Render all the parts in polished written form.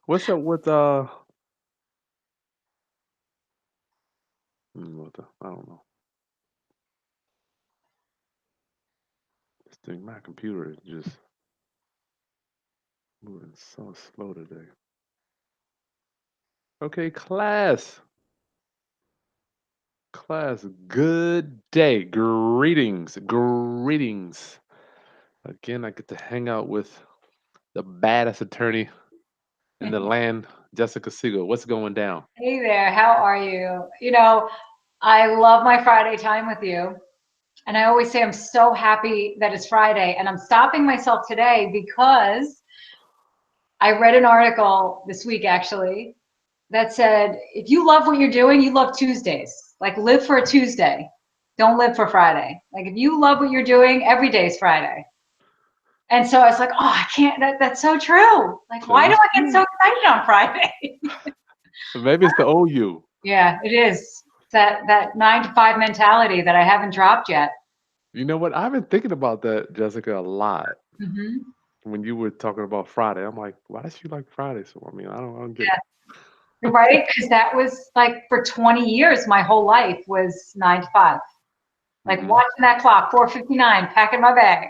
What's up with I don't know. This thing, my computer is just moving so slow today. Okay, class, good day, greetings. Again, I get to hang out with the baddest attorney in the land, Jessica Segal. What's going down? Hey there, how are you? I love my Friday time with you. And I always say I'm so happy that it's Friday. And I'm stopping myself today because I read an article this week actually that said, if you love what you're doing, you love Tuesdays. Like live for a Tuesday. Don't live for Friday. Like if you love what you're doing, every day is Friday. And so I was like, oh, I can't, that's so true. Like, That why do is I get true. so excited on Friday? Maybe it's the old you. Yeah, it is. It's that 9 to 5 mentality that I haven't dropped yet. You know what? I've been thinking about that, Jessica, a lot. Hmm. When you were talking about Friday, I'm like, why does she like Friday? So I mean, I don't get it. Yeah, right. Because that was like for 20 years, my whole life was 9 to 5. Like Hmm. watching that clock, 4:59, packing my bag.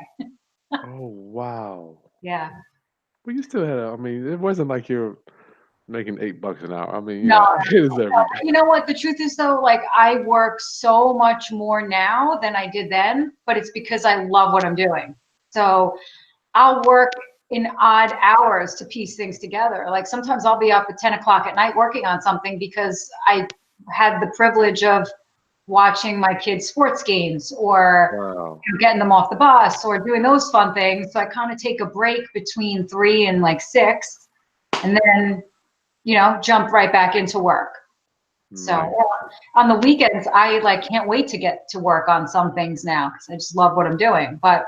Oh wow. Yeah. Well, you still had. I mean, it wasn't like you're making $8 an hour. I mean, No, I get it every day. you know what? The truth is though, like I work so much more now than I did then, but it's because I love what I'm doing. So I'll work in odd hours to piece things together. Like sometimes I'll be up at 10 o'clock at night working on something because I had the privilege of watching my kids' sports games or Wow. getting them off the bus or doing those fun things. So I kind of take a break between 3 and like 6 and then, jump right back into work. So Nice. on the weekends, I like can't wait to get to work on some things now because I just love what I'm doing. But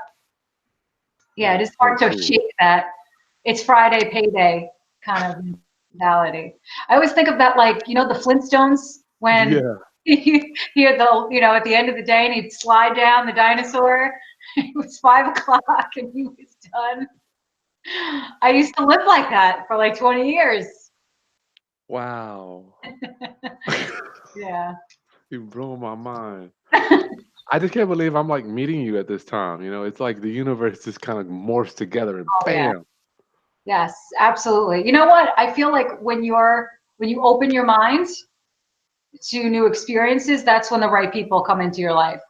yeah, it That's is so hard to cool. shake that it's Friday payday kind of mentality. I always think of that like, the Flintstones when Yeah. you hear at the end of the day and he'd slide down the dinosaur. It was 5 o'clock and he was done. I used to live like that for like 20 years. Wow. Yeah. You blew my mind. I just can't believe I'm like meeting you at this time. It's like the universe just kind of morphs together and Oh yeah. bam. Yes, absolutely. You know what? I feel like when you open your mind to new experiences, that's when the right people come into your life.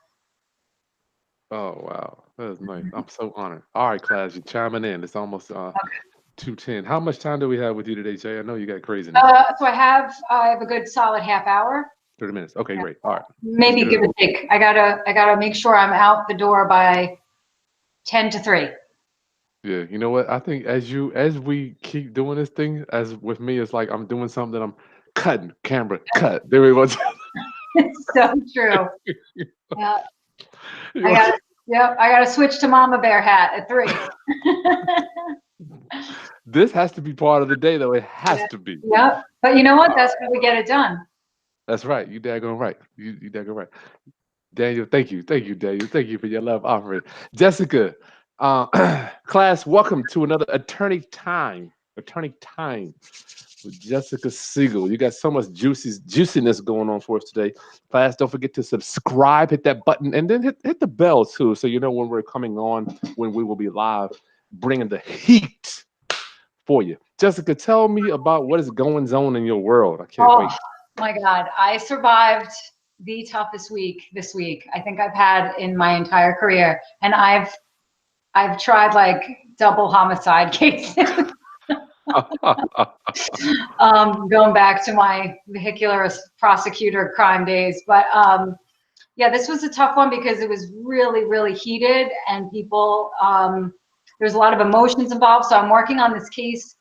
Oh wow. That is nice. I'm so honored. All right, class, you're chiming in. It's almost 2:10. How much time do we have with you today, Jay? I know you got craziness. So I have a good solid half hour. 30 minutes. Okay, great. All right. That's Maybe give good. or take. I gotta make sure I'm out the door by 10 to 3. Yeah, you know what? I think as we keep doing this thing, as with me, it's like I'm doing something. I'm cutting camera cut. There we go. It's so true. Yeah, You I know, got. Yep, I gotta switch to Mama Bear hat at 3. this has to be part of the day, though. It Yeah. has to be. Yep. But you know what? That's how we get it done. That's right. You daggone right. You daggone right. Daniel, thank you, Daniel. Thank you for your love offering. Jessica, class, welcome to another Attorney Time with Jessica Siegel. You got so much juiciness going on for us today. Class, don't forget to subscribe, hit that button, and then hit the bell too, so you know when we're coming on, when we will be live, bringing the heat for you. Jessica, tell me about what is going on in your world. I can't Oh wait. my God, I survived the toughest week this week I think I've had in my entire career, and I've tried like double homicide cases. Going back to my vehicular prosecutor crime days. But yeah, this was a tough one because it was really, really heated and there's a lot of emotions involved. So I'm working on this case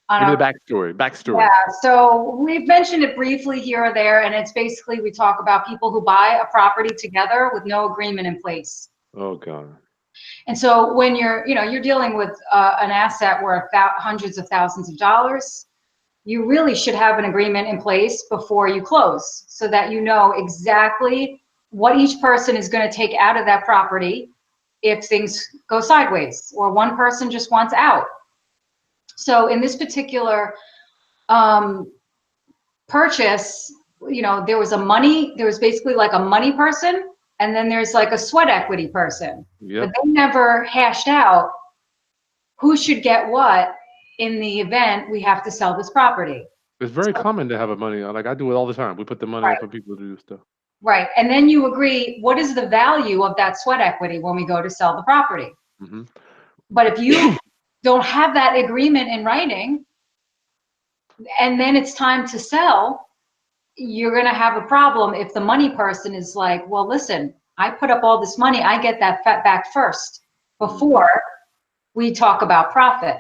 on Give me a, the backstory. yeah, Backstory. so we've mentioned it briefly here or there, and it's basically we talk about people who buy a property together with no agreement in place. Oh God. And so when you're dealing with an asset worth hundreds of thousands of dollars, you really should have an agreement in place before you close so that you know exactly what each person is going to take out of that property if things go sideways or one person just wants out. So in this particular purchase, there was basically like a money person, and then there's like a sweat equity person. But Yep. they never hashed out who should get what in the event we have to sell this property. It's very common to have a money. Like I do it all the time. We put the money Right, up for people to do stuff. right. And then you agree what is the value of that sweat equity when we go to sell the property. Hmm. But if you don't have that agreement in writing, and then it's time to sell, you're going to have a problem if the money person is like, well, listen, I put up all this money, I get that back first before we talk about profit.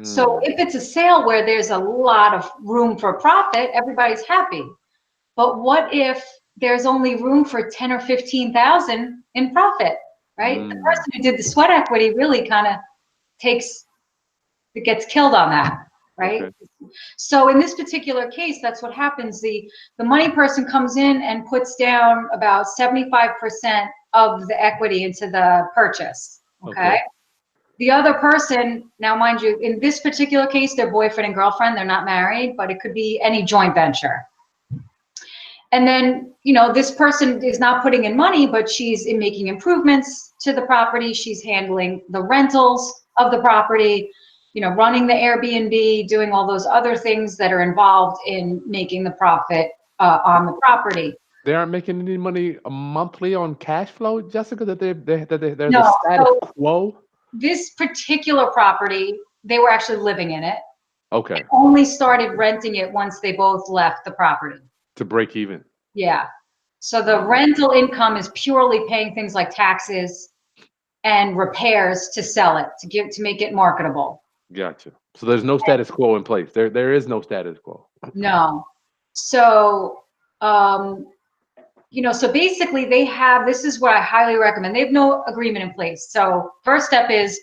So if it's a sale where there's a lot of room for profit, everybody's happy. But what if there's only room for 10 or 15,000 in profit, right? The person who did the sweat equity really kind of gets killed on that, right? Okay. So in this particular case, that's what happens. The money person comes in and puts down about 75% of the equity into the purchase, okay? The other person, now mind you, in this particular case, they're boyfriend and girlfriend, they're not married, but it could be any joint venture. And then, this person is not putting in money, but she's making improvements to the property. She's handling the rentals of the property, running the Airbnb, doing all those other things that are involved in making the profit on the property. They aren't making any money monthly on cash flow, Jessica. They're the No, status so quo. this particular property, they were actually living in it. Okay. Only started renting it once they both left the property. To break even. Yeah. So the rental income is purely paying things like taxes and repairs to sell it, to make it marketable. Gotcha. So there's no status quo in place. There is no status quo. No. So, so basically this is what I highly recommend. They have no agreement in place. So first step is,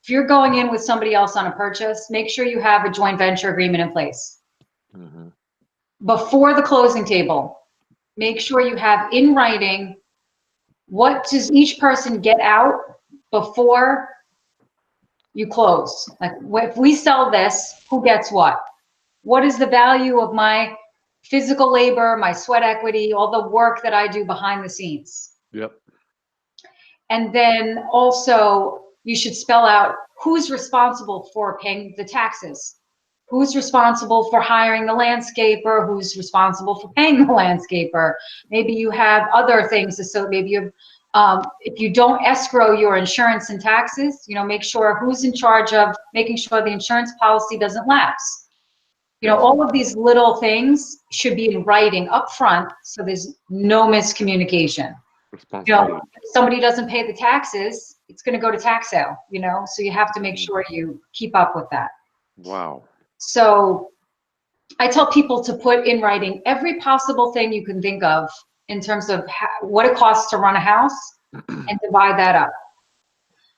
if you're going in with somebody else on a purchase, make sure you have a joint venture agreement in place. Before the closing table, make sure you have in writing, what does each person get out before you close? Like, if we sell this, who gets what? What is the value of my physical labor, my sweat equity, all the work that I do behind the scenes? Yep. And then also, you should spell out who's responsible for paying the taxes, who's responsible for hiring the landscaper, who's responsible for paying the landscaper. Maybe you have other things, so maybe you have, if you don't escrow your insurance and taxes, make sure who's in charge of making sure the insurance policy doesn't lapse. All of these little things should be in writing up front, so there's no miscommunication. If somebody doesn't pay the taxes, it's going to go to tax sale, so you have to make sure you keep up with that. Wow. So I tell people to put in writing every possible thing you can think of in terms of what it costs to run a house, and divide that up.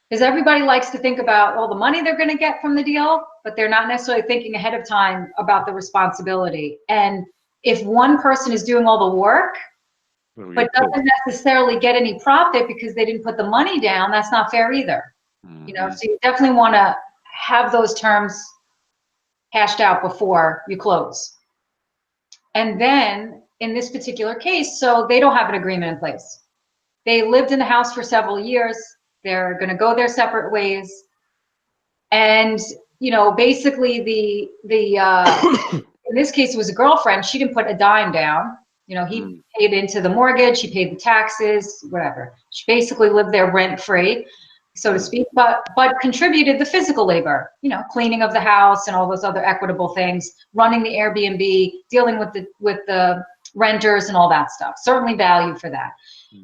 Because everybody likes to think about all the money they're going to get from the deal, but they're not necessarily thinking ahead of time about the responsibility. And if one person is doing all the work, but doesn't necessarily get any profit because they didn't put the money down, that's not fair either. So you definitely want to have those terms hashed out before you close. And then in this particular case, so they don't have an agreement in place. They lived in the house for several years. They're going to go their separate ways. And, basically in this case, it was a girlfriend. She didn't put a dime down. He paid into the mortgage, he paid the taxes, whatever. She basically lived there rent-free, so to speak, but contributed the physical labor, cleaning of the house and all those other equitable things, running the Airbnb, dealing with the renters and all that stuff. Certainly value for that.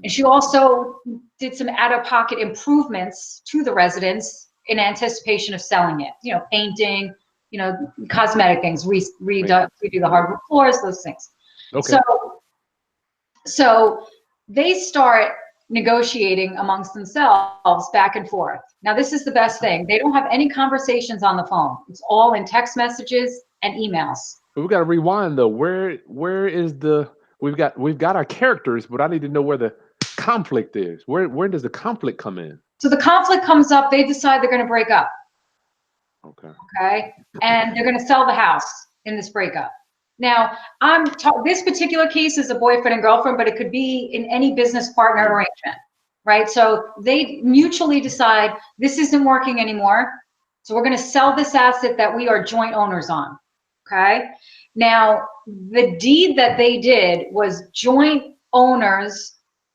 And she also did some out-of-pocket improvements to the residence in anticipation of selling it, painting, cosmetic things, redo the hardwood floors, those things. Okay. So they start negotiating amongst themselves back and forth. Now, this is the best thing. They don't have any conversations on the phone. It's all in text messages and emails. But we got to rewind though. Where is we've got our characters, but I need to know where the conflict is? Where does the conflict come in? So the conflict comes up, they decide they're going to break up. Okay. Okay. And they're going to sell the house in this breakup. Now, this particular case is a boyfriend and girlfriend, but it could be in any business partner arrangement, right? So they mutually decide this isn't working anymore. So we're going to sell this asset that we are joint owners on. Okay. Now, the deed that they did was joint owners,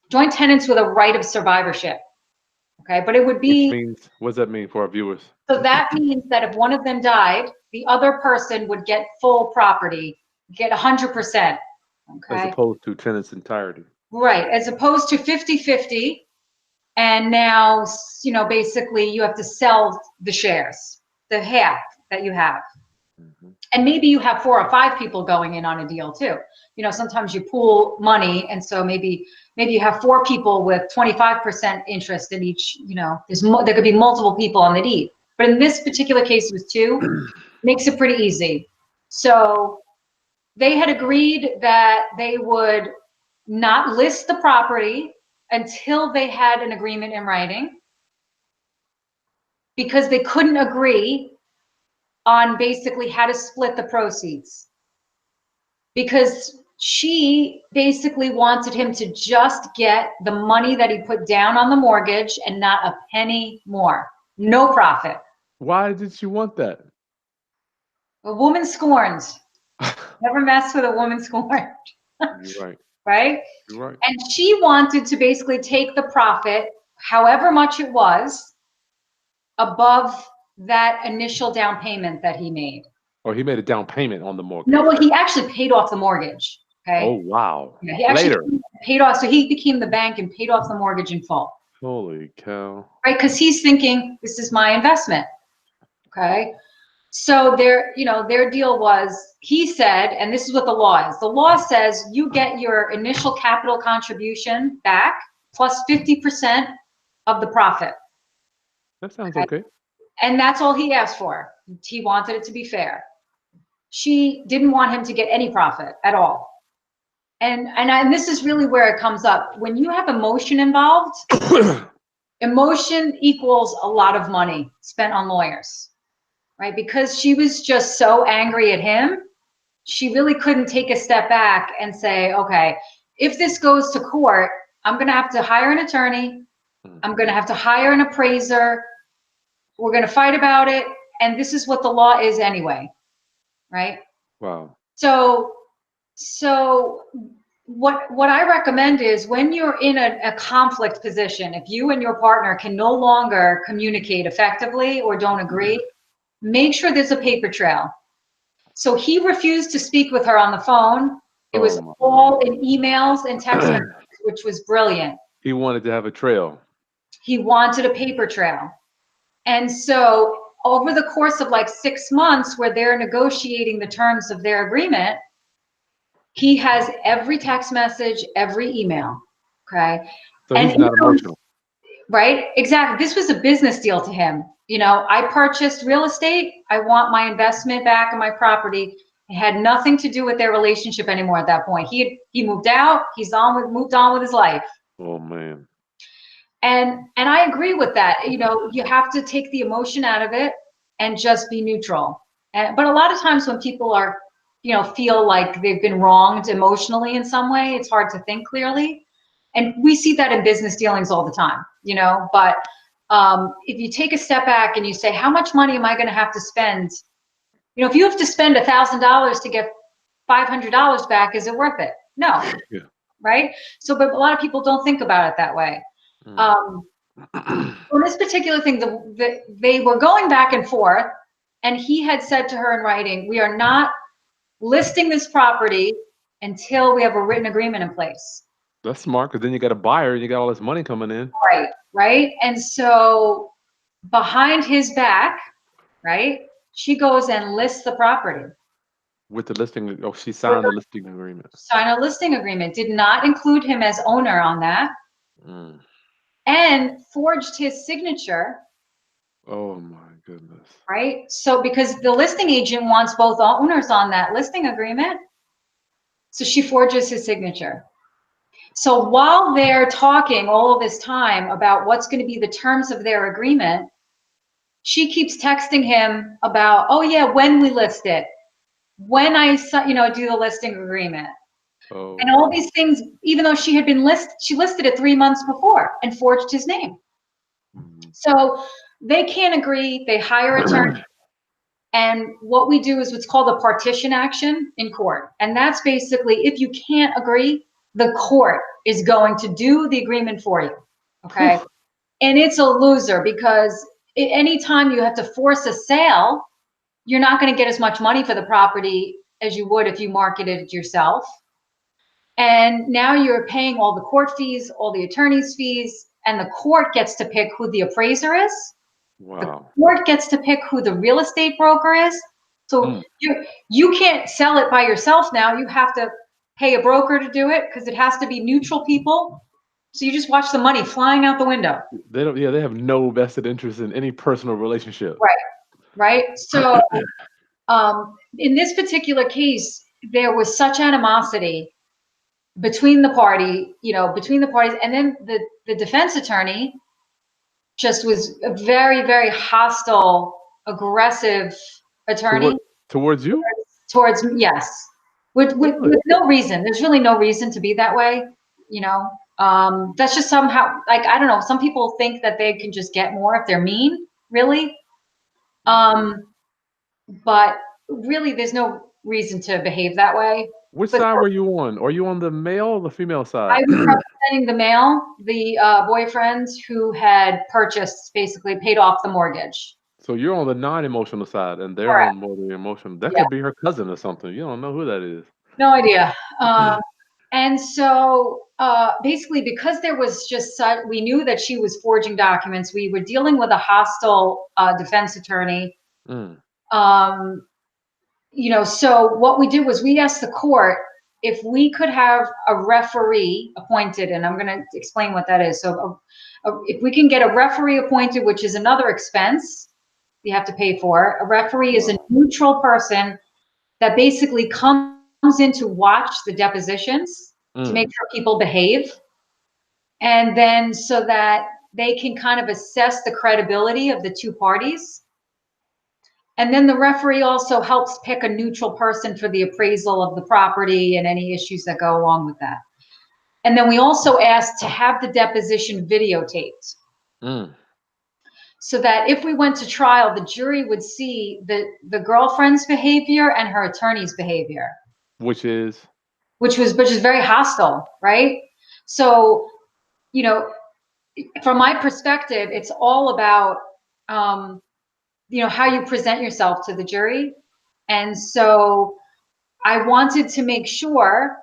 joint tenants with a right of survivorship. Okay. But it would Which be, means, what does that mean for our viewers? so that means that if one of them died, the other person would get full property, get 100%. As Okay. opposed to tenant's entirety. Right. As opposed to 50-50. And now, basically you have to sell the shares, the half that you have. Mm-hmm. And maybe you have 4 or 5 people going in on a deal too. Sometimes you pool money, and so maybe you have 4 people with 25% interest in each. There could be multiple people on the deed. But in this particular case, it was 2. Makes it pretty easy. So they had agreed that they would not list the property until they had an agreement in writing, because they couldn't agree on basically how to split the proceeds. Because she basically wanted him to just get the money that he put down on the mortgage and not a penny more. No profit. Why did she want that? A woman scorned. Never mess with a woman scorned. You're right. Right? You're right. And she wanted to basically take the profit, however much it was, above that initial down payment that he made. Or he made a down payment on the mortgage. No, well, he actually paid off the mortgage. Okay. Oh, wow. Yeah, he actually Later. paid off. So he became the bank and paid off the mortgage in full. Holy cow. Right? Because he's thinking, this is my investment. Okay. So their deal was, he said, and this is what the law is. The law says you get your initial capital contribution back plus 50% of the profit. That sounds okay. And that's all he asked for. He wanted it to be fair. She didn't want him to get any profit at all. And this is really where it comes up. When you have emotion involved, emotion equals a lot of money spent on lawyers, right? Because she was just so angry at him, she really couldn't take a step back and say, okay, if this goes to court, I'm going to have to hire an attorney. I'm going to have to hire an appraiser. We're going to fight about it. And this is what the law is anyway, right? Wow. So what I recommend is, when you're in a conflict position, if you and your partner can no longer communicate effectively or don't agree, make sure there's a paper trail. So he refused to speak with her on the phone. It was all in emails and text messages, which was brilliant. He wanted to have a trail. He wanted a paper trail. And so over the course of like 6 months, where they're negotiating the terms of their agreement, he has every text message, every email. Okay. So he's not emotional. Right? Exactly. This was a business deal to him. I purchased real estate. I want my investment back in my property. It had nothing to do with their relationship anymore at that point. He moved out. Moved on with his life. Oh man. And I agree with that. You have to take the emotion out of it and just be neutral. But a lot of times when people are, feel like they've been wronged emotionally in some way, it's hard to think clearly. And we see that in business dealings all the time, but if you take a step back and you say, how much money am I going to have to spend? If you have to spend $1,000 to get $500 back, is it worth it? No. Yeah. Right? So, but a lot of people don't think about it that way. On this particular thing, they were going back and forth, and he had said to her in writing, we are not listing this property until we have a written agreement in place. That's smart, because then you got a buyer and you got all this money coming in. Right. And so behind his back, right, she goes and lists the property. With the listing, she signed the listing agreement. Signed a listing agreement, did not include him as owner on that, and forged his signature. Oh my goodness. Right? So because the listing agent wants both owners on that listing agreement, so she forges his signature. So while they're talking all of this time about what's going to be the terms of their agreement, she keeps texting him about, oh yeah, when we list it, when I, do the listing agreement, and Oh, all these things, even though she listed it 3 months before and forged his name. mhm. So they can't agree. They hire attorney. And what we do is what's called a partition action in court. And that's basically, if you can't agree, the court is going to do the agreement for you. Phew. Okay. And it's a loser because anytime you have to force a sale, you're not going to get as much money for the property as you would if you marketed it yourself. And now you're paying all the court fees, all the attorney's fees, and the court gets to pick who the appraiser is. The Wow. court gets to pick who the real estate broker is. So Mm. you can't sell it by yourself now. You have to pay a broker to do it because it has to be neutral people. So you just watch the money flying out the window. They don't. Yeah, they have no vested interest in any personal relationship. Right, right. So in this particular case, there was such animosity between between the parties, and then the defense attorney just was a very, very hostile, aggressive attorney Toward towards you? towards, yes, Really? with no reason. There's really no reason to be that way, you know. That's just somehow, like, I don't know. Some people think that they can just get more if they're mean, really. Mhm. Um, but really, there's no reason to behave that way. Which But side were you on? Are you on the male or the female I side? was representing the male, the boyfriends who had purchased, basically paid off the mortgage. So you're on the non-emotional side, and they're Correct. on more the emotional. That Yeah. could be her cousin or something. You don't know who that is. No idea. And so basically, because there was just such, we knew that she was forging documents. We were dealing with a hostile defense attorney. Mm. Um, so what we did was we asked the court if we could have a referee appointed, and I'm going to explain what that is. So if we can get a referee appointed, which is another expense you have to pay for. A referee is a Wow. neutral person that basically comes in to watch the depositions to make Mm. sure people behave, and then so that they can kind of assess the credibility of the two parties. And then the referee also helps pick a neutral person for the appraisal of the property and any issues that go along with that. And then we also asked to have the deposition videotaped Mm. so that if we went to trial, the jury would see the girlfriend's behavior and her attorney's behavior, Which is which is very hostile, right? So, you know, from my perspective, it's all about um, how you present yourself to the jury. And so I wanted to make sure,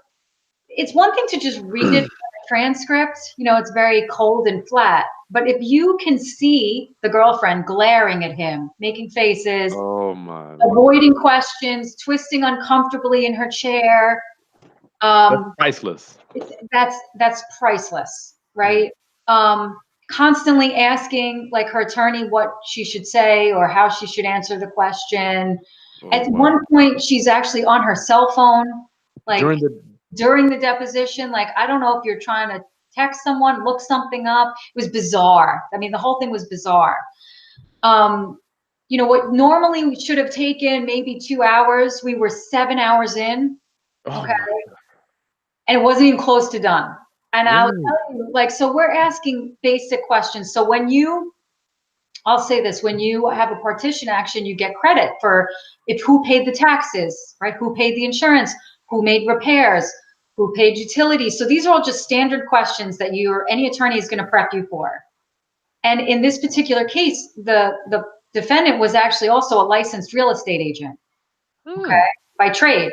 it's one thing to just read it in a transcript, it's very cold and flat. But if you can see the girlfriend glaring at him, making faces, oh my avoiding lord. questions, twisting uncomfortably in her chair, That's um, priceless. that's priceless, Mm. right? Um, Constantly asking like her attorney what she should say or how she should answer the question. Oh At wow. one point, she's actually on her cell phone, like During the during the deposition. Like, I don't know if you're trying to text someone, look something up. It was bizarre. I mean, the whole thing was bizarre. Um, what normally should have taken maybe 2 hours, we were 7 hours in. oh Okay. my And it wasn't even close to done. And I'll really? tell you, like, so we're asking basic questions. So I'll say this, when you have a partition action, you get credit for who paid the taxes, right? Who paid the insurance, who made repairs, who paid utilities. So these are all just standard questions that any attorney is going to prep you for. And in this particular case, the defendant was actually also a licensed real estate agent, okay, Mm. by trade.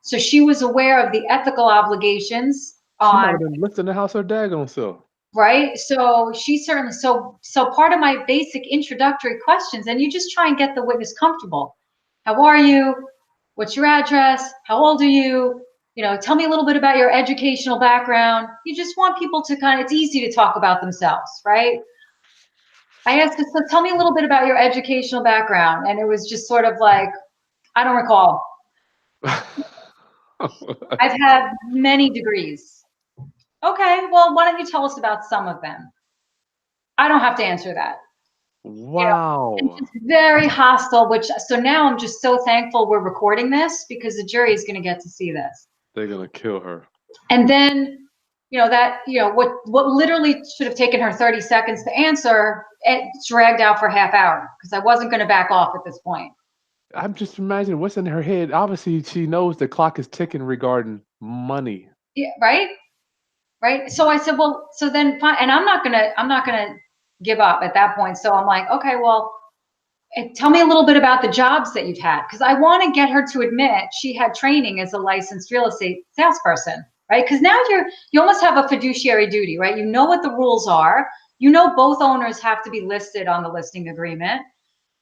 So she was aware of the ethical obligations She might on, have been lifting the house her daggone self. right? So she certainly, so part of my basic introductory questions, and you just try and get the witness comfortable. How are you? What's your address? How old are you? Tell me a little bit about your educational background. You just want people to it's easy to talk about themselves, right? I asked, so tell me a little bit about your educational background. And it was just sort of like, I don't recall. I've had many degrees. Okay, well, why don't you tell us about some of them? I don't have to answer that. You know, and Wow. just very hostile, which so now I'm just so thankful we're recording this because the jury is going to get to see this. They're gonna kill her. And then, what literally should have taken her 30 seconds to answer, it dragged out for a half hour because I wasn't going to back off at this point. I'm just imagining what's in her head. Obviously, she knows the clock is ticking regarding money. Yeah, right? Right? So I said, well, so then fine, and I'm not gonna give up at that point. So I'm like, okay, well, tell me a little bit about the jobs that you've had because I want to get her to admit she had training as a licensed real estate salesperson, right? Because now you almost have a fiduciary duty, right? You know what the rules are. You know both owners have to be listed on the listing agreement.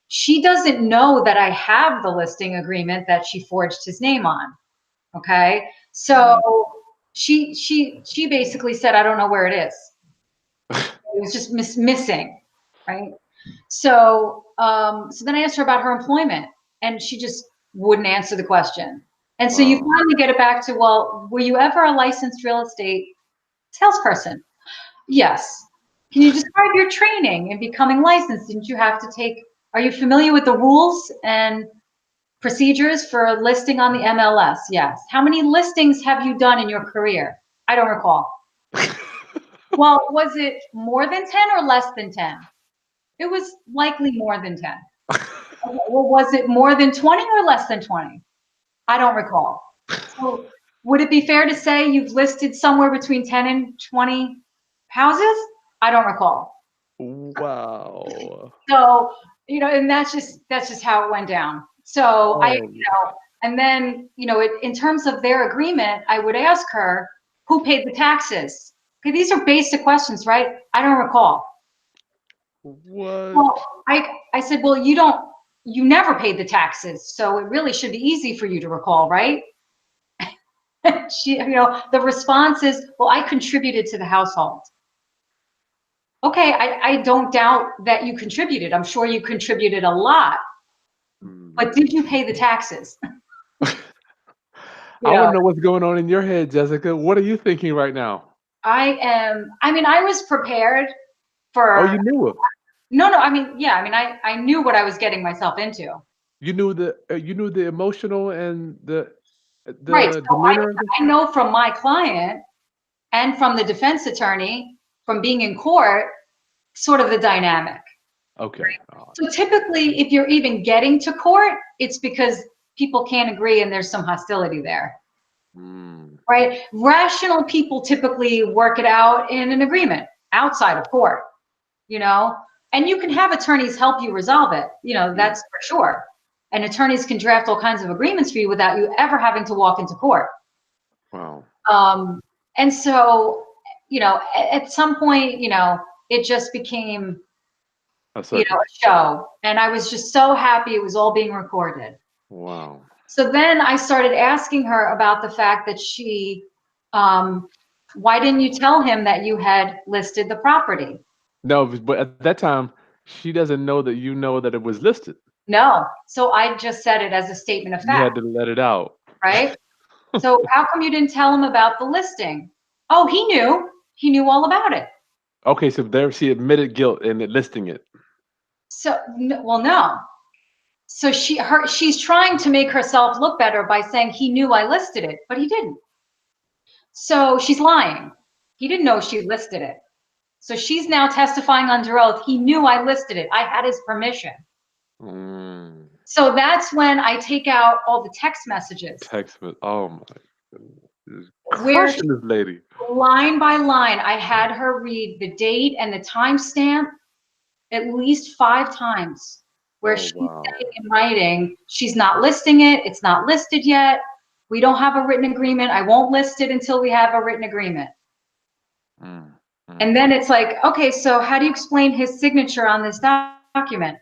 She doesn't know that I have the listing agreement that she forged his name on. Okay, so Mm. she basically said, I don't know where it is. It was just missing, right? So then I asked her about her employment, and she just wouldn't answer the question. And so you Wow. finally get it back to, well, were you ever a licensed real estate salesperson? Yes. Can you describe your training in becoming licensed? Didn't you have to take, are you familiar with the rules and procedures for listing on the MLS? Yes. How many listings have you done in your career? I don't recall. Well, was it more than 10 or less than 10? It was likely more than 10. Okay, well, was it more than 20 or less than 20? I don't recall. So would it be fair to say you've listed somewhere between 10 and 20 houses? I don't recall. Wow. So, and that's just how it went down. So Oh, and then, in terms of their agreement, I would ask her, who paid the taxes? Okay, these are basic questions, right? I don't recall. what? Well, I said, well, you never paid the taxes, so it really should be easy for you to recall, right? The response is, well, I contributed to the household. Okay, I don't doubt that you contributed. I'm sure you contributed a lot, Mm. but did you pay the taxes? I You want know, to know what's going on in your head, Jessica. What are you thinking right now? I was prepared Oh, for, you knew it. no, yeah, I knew what I was getting myself into. You knew the emotional and the Right. the So I, demeanor of it. I know from my client and from the defense attorney, from being in court, sort of the dynamic. Okay. So typically, if you're even getting to court, it's because people can't agree and there's some hostility there, Mm. right? Rational people typically work it out in an agreement outside of court, you know, and you can have attorneys help you resolve it, Mm. that's for sure. And attorneys can draft all kinds of agreements for you without you ever having to walk into court. Wow. Um, and so, at some point, it just became, A a circus. show. And I was just so happy it was all being recorded. Wow. So then I started asking her about the fact that why didn't you tell him that you had listed the property? No, but at that time, she doesn't know that you know that it was listed. No. So I just said it as a statement of You fact, had to let it out. right? So how come you didn't tell him about the listing? Oh, he knew. He knew all about it. Okay, so there she admitted guilt in it, listing it. So, well, no. So she's trying to make herself look better by saying he knew I listed it, but he didn't. So she's lying. He didn't know she listed it. So she's now testifying under oath. He knew I listed it. I had his permission. Mm. So that's when I take out all the text messages Text me. Oh my goodness. Just where crushing this lady. line by line, I had her read the date and the timestamp at least 5 times, where Oh she's wow. saying in writing, she's not listing it, it's not listed yet, we don't have a written agreement, I won't list it until we have a written agreement. Mm. And Mm. then it's like, okay, so how do you explain his signature on this document?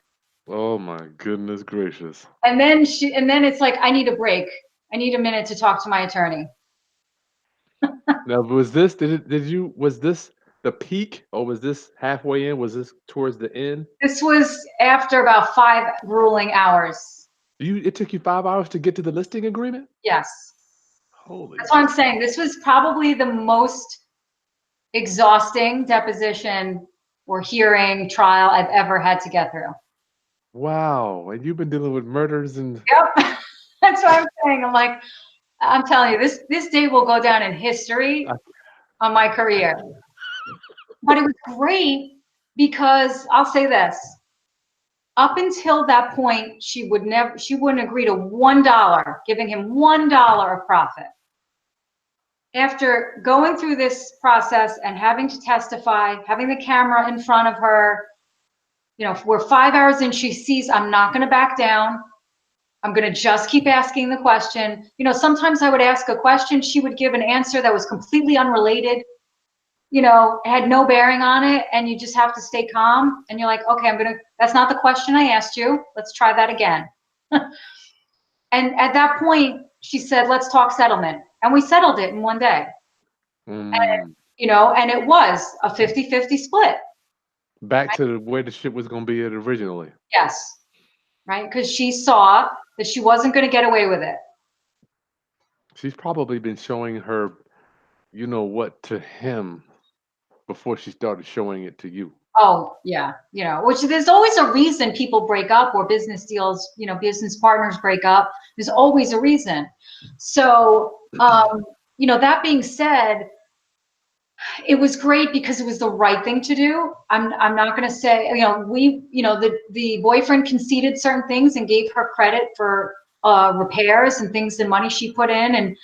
Oh my goodness gracious. And then it's like, I need a break. I need a minute to talk to my attorney. Now, was this the peak or was this halfway in? Was this towards the end? This was after about 5 grueling hours. It took you 5 hours to get to the listing agreement? Yes. Holy That's what I'm cow. saying. This was probably the most exhausting deposition or hearing trial I've ever had to get through. Wow. And you've been dealing with murders and Yep. That's what I'm saying. I'm like, I'm telling you, this day will go down in history on my career. But it was great because I'll say this. Up until that point, she wouldn't agree to $1, giving him $1 of profit. After going through this process and having to testify, having the camera in front of her, you know, we're 5 hours in, she sees I'm not going to back down. I'm going to just keep asking the question. You know, sometimes I would ask a question, she would give an answer that was completely unrelated, you know, had no bearing on it, and you just have to stay calm. And you're like, okay, that's not the question I asked you. Let's try that again. And at that point, she said, let's talk settlement. And we settled it in one day. And, you know, and it was a 50-50 split. back to where the shit was going to be at originally. Yes. Right? Because she saw that she wasn't going to get away with it. She's probably been showing her, you know what, to him before she started showing it to you. Oh, yeah. You know, which there's always a reason people break up or business deals, you know, business partners break up. There's always a reason. So, you know, that being said, it was great because it was the right thing to do. I'm not going to say, you know, the boyfriend conceded certain things and gave her credit for repairs and things and money she put in, and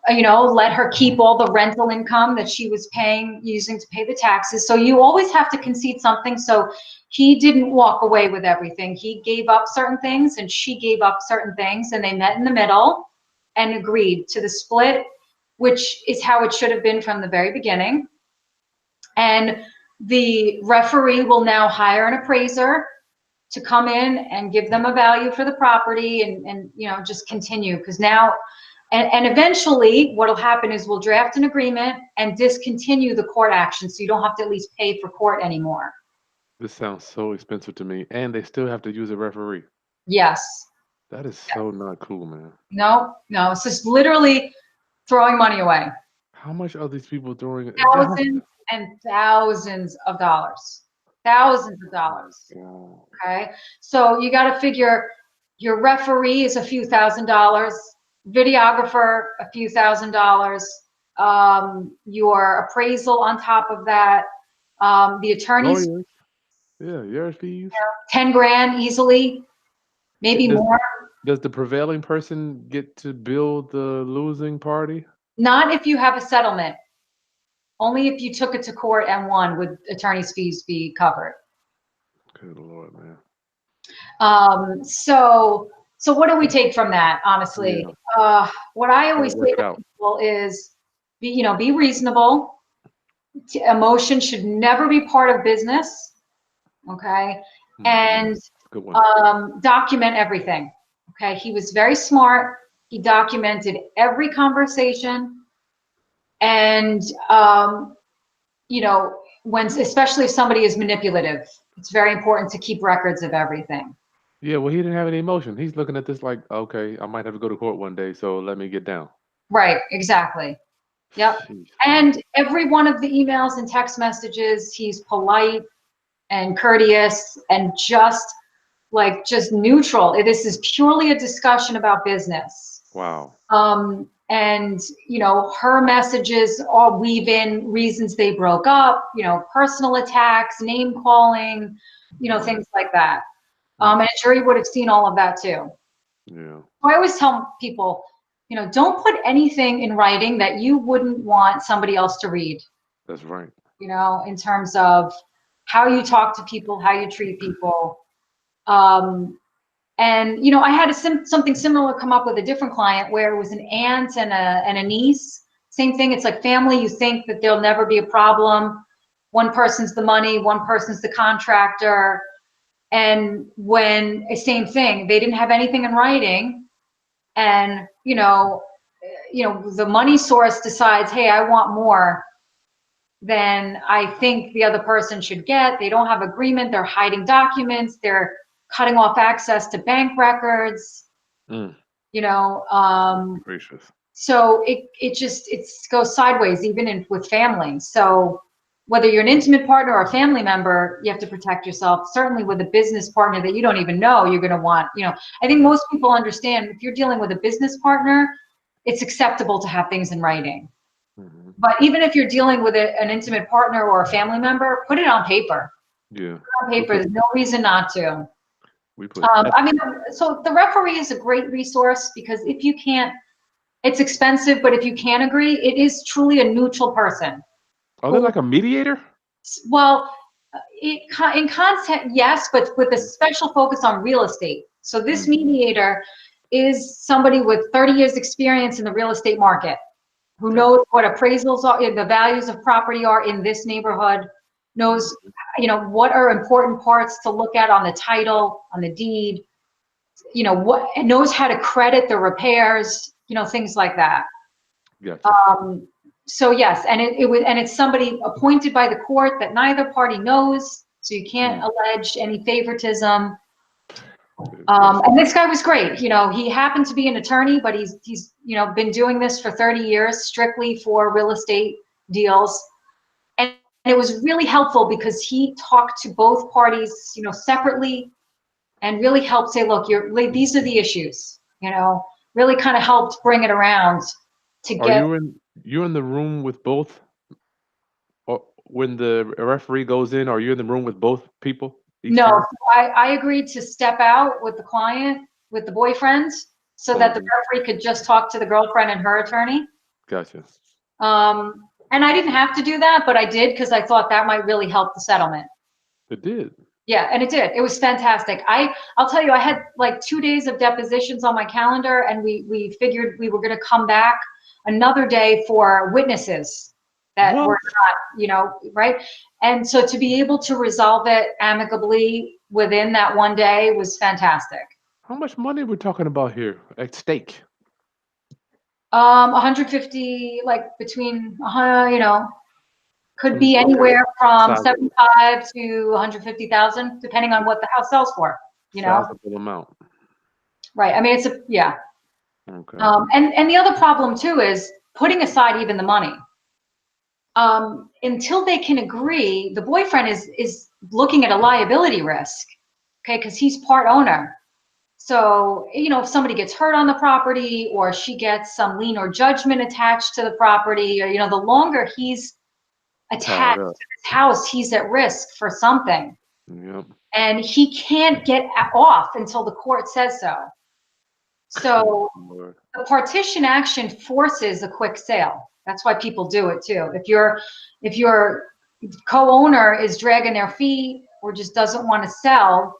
you know, let her keep all the rental income that she was using to pay the taxes. So you always have to concede something. So he didn't walk away with everything. He gave up certain things and she gave up certain things, and they met in the middle and agreed to the split, which is how it should have been from the very beginning. And the referee will now hire an appraiser to come in and give them a value for the property, and you know, just continue, because now and eventually what will happen is we'll draft an agreement and discontinue the court action, so you don't have to at least pay for court anymore. This sounds so expensive to me, and they still have to use a referee. Yes. That is so not cool, man. No, it's just literally throwing money away. How much are these people throwing? Thousands and thousands of dollars. Thousands of dollars. Oh, Okay. So you got to figure your referee is a few $1,000s, videographer, a few $1,000s, your appraisal on top of that, the attorneys, lawyers. Yeah, your fees. 10 grand easily, maybe Does, more. does the prevailing person get to bill the losing party? Not if you have a settlement. Only if you took it to court and won would attorney's fees be covered. Good Lord, man. So what do we take from that, honestly? Yeah. What I always say to people is, be reasonable. Emotion should never be part of business, okay? And Good one. document everything, okay? He was very smart. He documented every conversation, and you know, especially if somebody is manipulative, it's very important to keep records of everything. Yeah, well, he didn't have any emotion. He's looking at this like, okay, I might have to go to court one day, so let me get down. Right, exactly. Yep. Jeez. And every one of the emails and text messages, he's polite and courteous and just neutral. This is purely a discussion about business. Wow. And you know, her messages all weave in reasons they broke up, you know, personal attacks, name calling, you know, things like that. And a jury would have seen all of that too. Yeah. I always tell people, you know, don't put anything in writing that you wouldn't want somebody else to read. That's right. You know, in terms of how you talk to people, how you treat people. And you know, I had something similar come up with a different client where it was an aunt and a niece. Same thing. It's like family. You think that there'll never be a problem. One person's the money, one person's the contractor. And same thing, they didn't have anything in writing, and you know, the money source decides, hey, I want more than I think the other person should get. They don't have agreement. They're hiding documents. They're cutting off access to bank records. You know, gracious. So it goes sideways even with family. So whether you're an intimate partner or a family member, you have to protect yourself. Certainly with a business partner that you don't even know, you're going to want, I think most people understand if you're dealing with a business partner, it's acceptable to have things in writing. Mhm. But even if you're dealing with an intimate partner or a family member, put it on paper. Yeah. Put it on paper. There's no reason not to. We put I mean, so the referee is a great resource because if you can't, it's expensive, but if you can't agree, it is truly a neutral person. Are they like a mediator? Well, in concept, yes, but with a special focus on real estate. So this Mm. mediator is somebody with 30 years experience in the real estate market, who Gotcha. knows what appraisals are, the values of property are in this neighborhood, knows, what are important parts to look at on the title, on the deed, what, and knows how to credit the repairs, things like that. Gotcha. So yes, and it's somebody appointed by the court that neither party knows, so you can't Mm. allege any favoritism. That's And this guy was great. He happened to be an attorney, but he's been doing this for 30 years, strictly for real estate deals. And it was really helpful because he talked to both parties, separately, and really helped say, look, these are the issues, really kind of helped bring it around to Are get. you in the room with both? Or when the referee goes in, are you in the room with both people each No, time? I agreed to step out with the client, with the boyfriend, so that the Mhm. referee could just talk to the girlfriend and her attorney. Gotcha. And I didn't have to do that, but I did because I thought that might really help the settlement. It did. Yeah, and it did. It was fantastic. I'll tell you, I had like 2 days of depositions on my calendar, and we figured we were going to come back another day for witnesses that What? were not, right? And so to be able to resolve it amicably within that one day was fantastic. How much money we're talking about here at stake? 150, like between, could be Okay. anywhere from Sizable, 75 to 150,000, depending on what the house sells for, sizable amount. Right. I mean, yeah. Okay. And the other problem too is putting aside even the money. Until they can agree, the boyfriend is looking at a liability risk, okay, because he's part owner. So, if somebody gets hurt on the property or she gets some lien or judgment attached to the property, or, the longer he's Tied attached up. to this house, he's at risk for something. Yep. And he can't get off until the court says so. So Lord. the partition action forces a quick sale. That's why people do it too. If your co-owner is dragging their feet or just doesn't want to sell,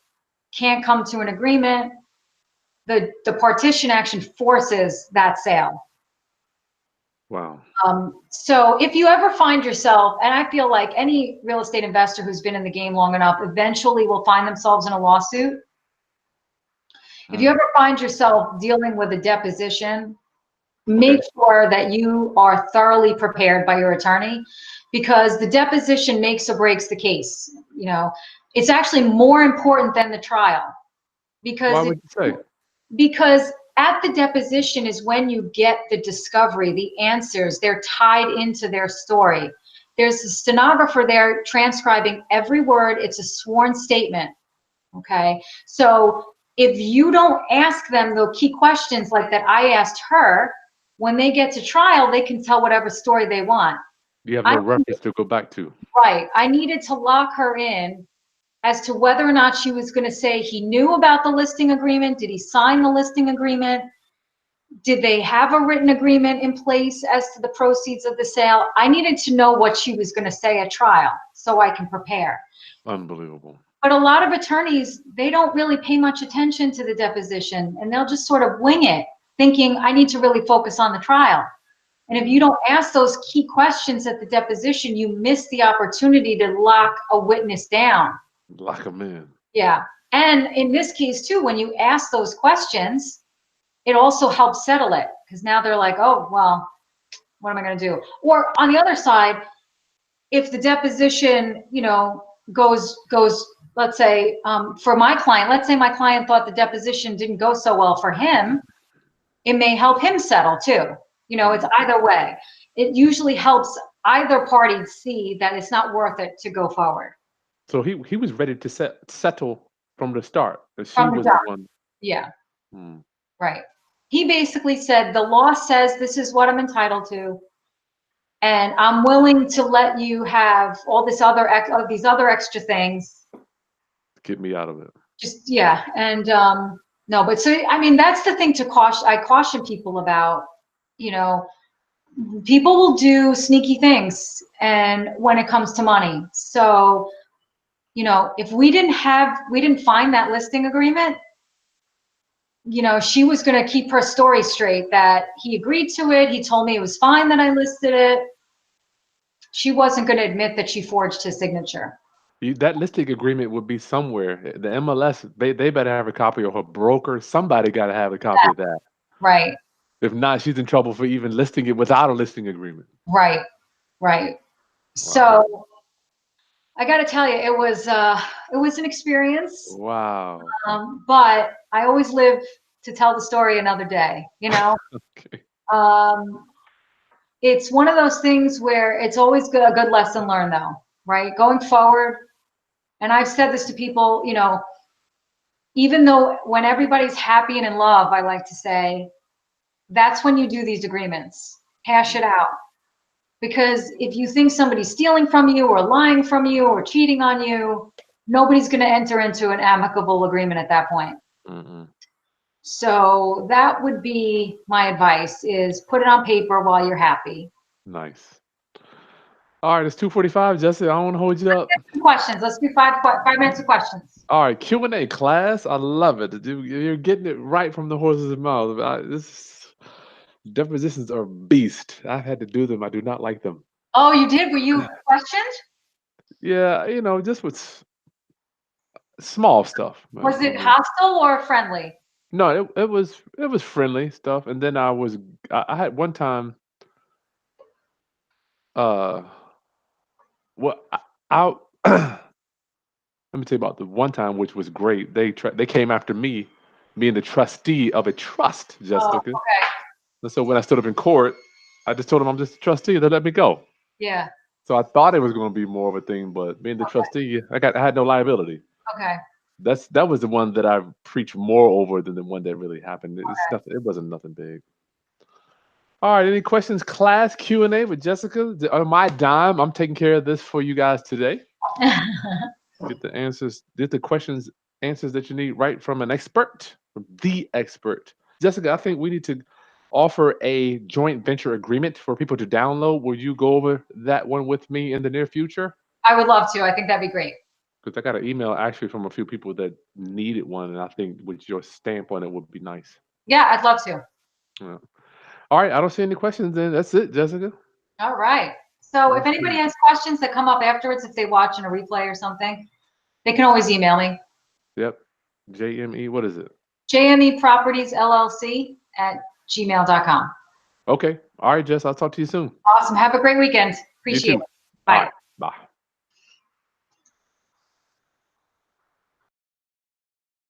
can't come to an agreement, the partition action forces that sale. Wow. So if you ever find yourself, and I feel like any real estate investor who's been in the game long enough eventually will find themselves in a lawsuit. If you Mm. ever find yourself dealing with a deposition, Okay. make sure that you are thoroughly prepared by your attorney, because the deposition makes or breaks the case. It's actually more important than the trial, Why because would you say? at the deposition is when you get the discovery, the answers. They're tied into their story. There's a stenographer there transcribing every word. It's a sworn statement. Okay. So if you don't ask them the key questions like that I asked her, when they get to trial, they can tell whatever story they want. You have I, no reference to go back to. right. I needed to lock her in as to whether or not she was going to say he knew about the listing agreement. Did he sign the listing agreement? Did they have a written agreement in place as to the proceeds of the sale? I needed to know what she was going to say at trial so I can prepare. Unbelievable. But a lot of attorneys, they don't really pay much attention to the deposition, and they'll just sort of wing it, thinking I need to really focus on the trial. And if you don't ask those key questions at the deposition, you miss the opportunity to lock a witness down. Lock them in. Yeah. And in this case too, when you ask those questions, it also helps settle it, because now they're like, oh, well, what am I going to do? Or on the other side, if the deposition, goes, let's say, for my client, let's say my client thought the deposition didn't go so well for him, it may help him settle too. It's either way. It usually helps either party see that it's not worth it to go forward So he was ready to settle from the start, and she from the was the jump. one. Yeah, Hmm. right. He basically said the law says this is what I'm entitled to, and I'm willing to let you have all these other extra things. Get me out of it. Just yeah, and no, but so I mean that's the thing to caution. I caution people about. You know, people will do sneaky things, and when it comes to money, so you know, if we didn't find that listing agreement, you know, she was going to keep her story straight that he agreed to it. He told me it was fine that I listed it. She wasn't going to admit that she forged his signature. That listing agreement would be somewhere. The MLS, they better have a copy, or her broker. Somebody got to have a copy of that. Right, If not, she's in trouble for even listing it without a listing agreement. right, right. Wow. So I got to tell you, it was an experience. Wow. But I always live to tell the story another day. You know, Okay. um, it's one of those things where it's always a good lesson learned, though, right? Going forward, and I've said this to people, you know, even though when everybody's happy and in love, I like to say, that's when you do these agreements. Hash it out. Because if you think somebody's stealing from you or lying from you or cheating on you, nobody's going to enter into an amicable agreement at that point. Mm-mm. So that would be my advice is put it on paper while you're happy. Nice. All right, it's 2:45, Jesse. I don't want to hold you up. Questions. Let's do 5 minutes of questions. All right, Q&A class. I love it. You're getting it right from the horse's mouth. Depositions are beast. I've had to do them. I do not like them. Oh, you did? Were you questioned? Yeah, just with small stuff. Was it hostile or friendly? No, it was friendly stuff. And then I had one time. Uh, well, I let me tell you about the one time, which was great. They came after me, being the trustee of a trust, Oh, Jessica. okay. And so when I stood up in court, I just told them I'm just a trustee. They let me go. Yeah. So I thought it was going to be more of a thing, but being the Okay. trustee, I had no liability. Okay. That was the one that I preached more over than the one that really happened. It's Okay. nothing. It wasn't nothing big. All right, any questions, class Q&A with Jessica? On my dime, I'm taking care of this for you guys today. Get the answers, get the questions, answers that you need right from an expert, from the expert. Jessica, I think we need to offer a joint venture agreement for people to download. Will you go over that one with me in the near future? I would love to. I think that'd be great. Because I got an email actually from a few people that needed one, and I think with your stamp on it would be nice. Yeah, I'd love to. Yeah. All right, I don't see any questions then. That's it, Jessica. All right. So if That's anybody it. has questions that come up afterwards, if they watch in a replay or something, they can always email me. Yep. JME, what is it? jmepropertiesllc@gmail.com. Okay. All right, Jess, I'll talk to you soon. Awesome. Have a great weekend. You Appreciate too. it. All Bye. right. Bye.